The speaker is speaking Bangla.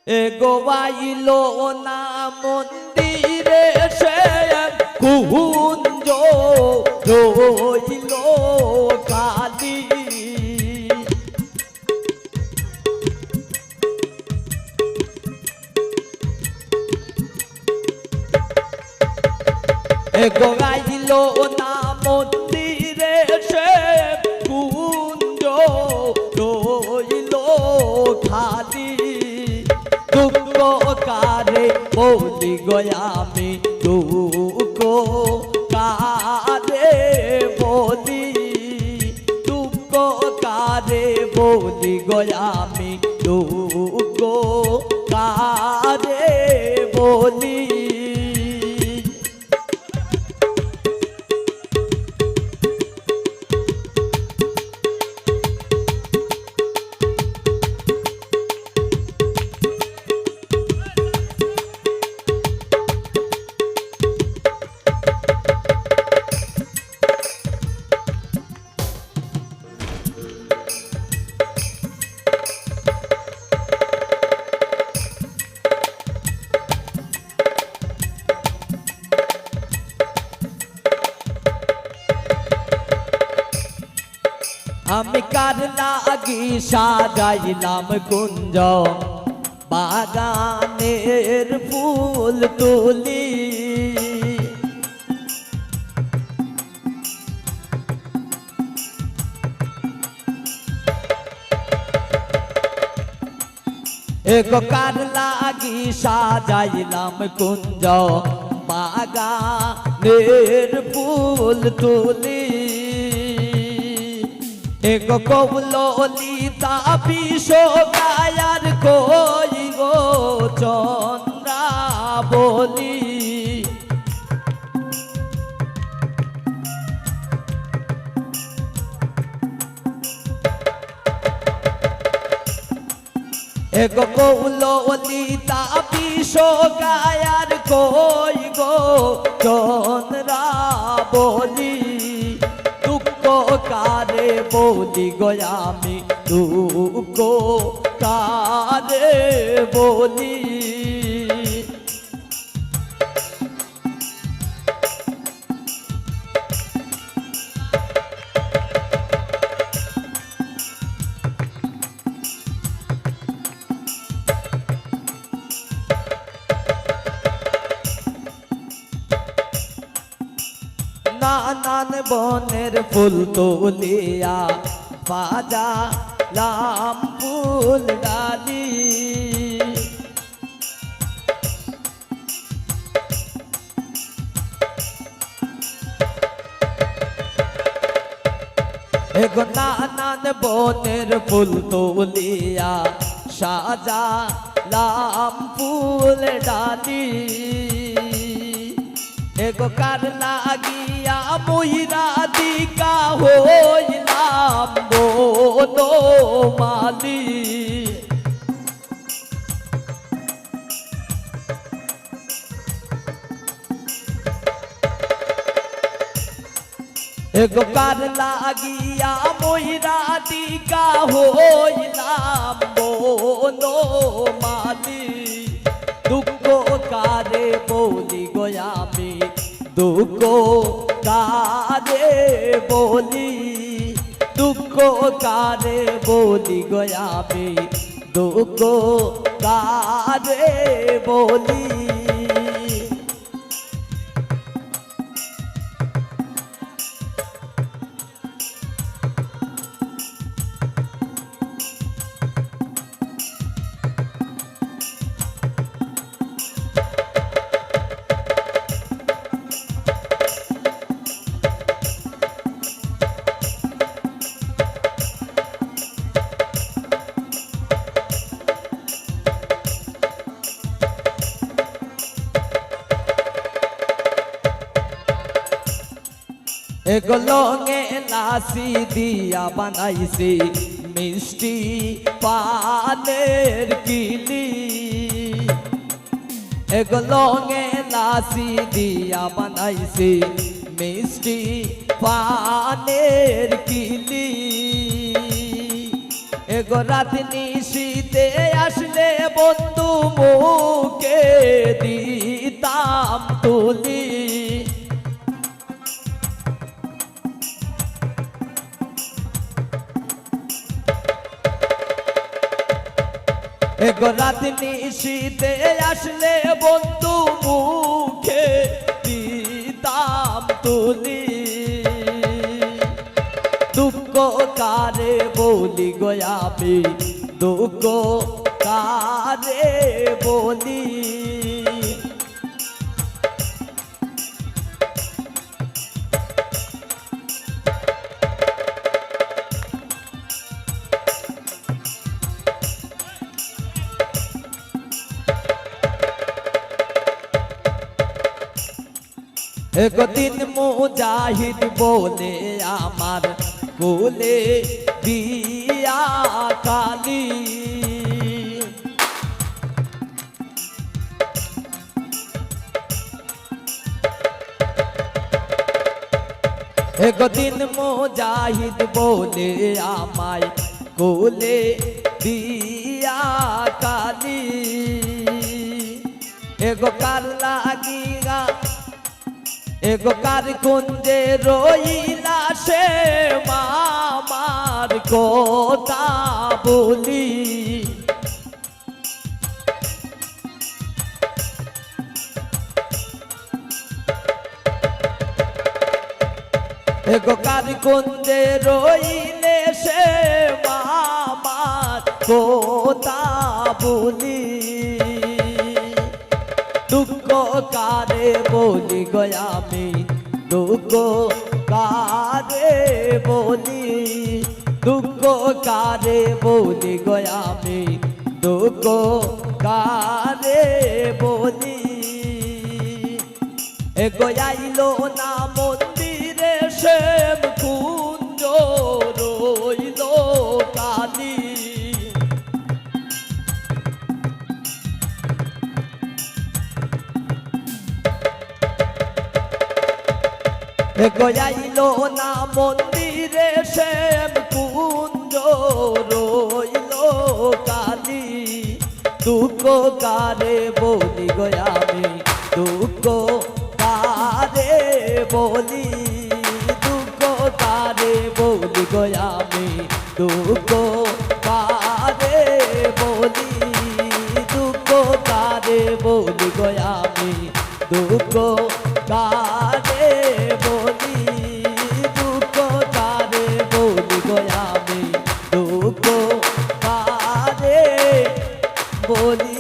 গোয়াইলো না মন্দিরে সে কুঞ্জ রইল খালি গোয়াইলো না মন্দিরে সে কুঞ্জ রইল খালি দুঃখ কারে বলি গয়ামি দুঃখ কারে বলি দুঃখ কারে বলি গয়ামি দুঃখ কারে বলি আমি কার লাগি সাজাইলাম কুঞ্জ বাগানের ফুল তুলি কার লাগি সাজাইলাম কুঞ্জ বাগানের ফুল তুলি কৌলিতা বিষগায়ার কই গো চন্দ্রা বলি কৌলিতা বিষগায়ার কই গো চন্দ্রা বলি কারে বলি গয়ামি দুঃখ কারে বলি নানান বনের ফুল তুলিয়া বাজালাম ফুল ডালি নানান বনের ফুল তুলিয়া সাজালাম ফুল ডালি কার লাগিয়া মহিরা দিকা হইলাম বনো মালি কার লাগিয়া মহিরা দিকা হইলাম বনো মালি দুঃখ কারে বলি গয়ামি দুঃখ কারে বলি দুঃখ কারে বলি গয়ামি দুঃখ কারে বলি লঙে লাসি দিয়া বানাইছি মিষ্টি পানের কিলি লঙে লাসি দিয়া বানাইছি মিষ্টি পানের কিলি রাত নিশীতে আসলে বন্ধু মুখে দিতাম তুলি। এগো রাত নিশীতে আসলে বন্ধু মুখে দিতাম তুলি। দুঃখ কারে বলি গো আমি, দুঃখ কারে বলি। একদিন মুজাহিদ বলে আমার কোলে দিয়া কালি। একদিন মুজাহিদ বলে আমায় কোলে দিয়া কালি। এগো কার লাগিয়া এগো কার কুঞ্জে রইলা সে মামার কথা বলি। এগো কার কুঞ্জে রইলে সে মামার কথা বলি। দুঃখ কারে বলি গো আমি, দুঃখ কারে বলি। দুঃখ কারে বলি গো আমি, দুঃখ কারে বলি। এগো আইলো না মন্দিরে শ্যাম কুঞ্জ রইল কালি। এগো আইলো না মন্দিরে শ্যাম কুঞ্জ রইল কালি। দুঃখ কারে বলি গো আমি, দুঃখ কারে বলি। দুঃখ কারে বলি গো আমি, দুঃখ কারে বলি। দুঃখ কারে বলি গো আমি, দুঃখ কারে বলি। দুঃখ কারে বলি গো আমি, দুঃখ কারে বলি।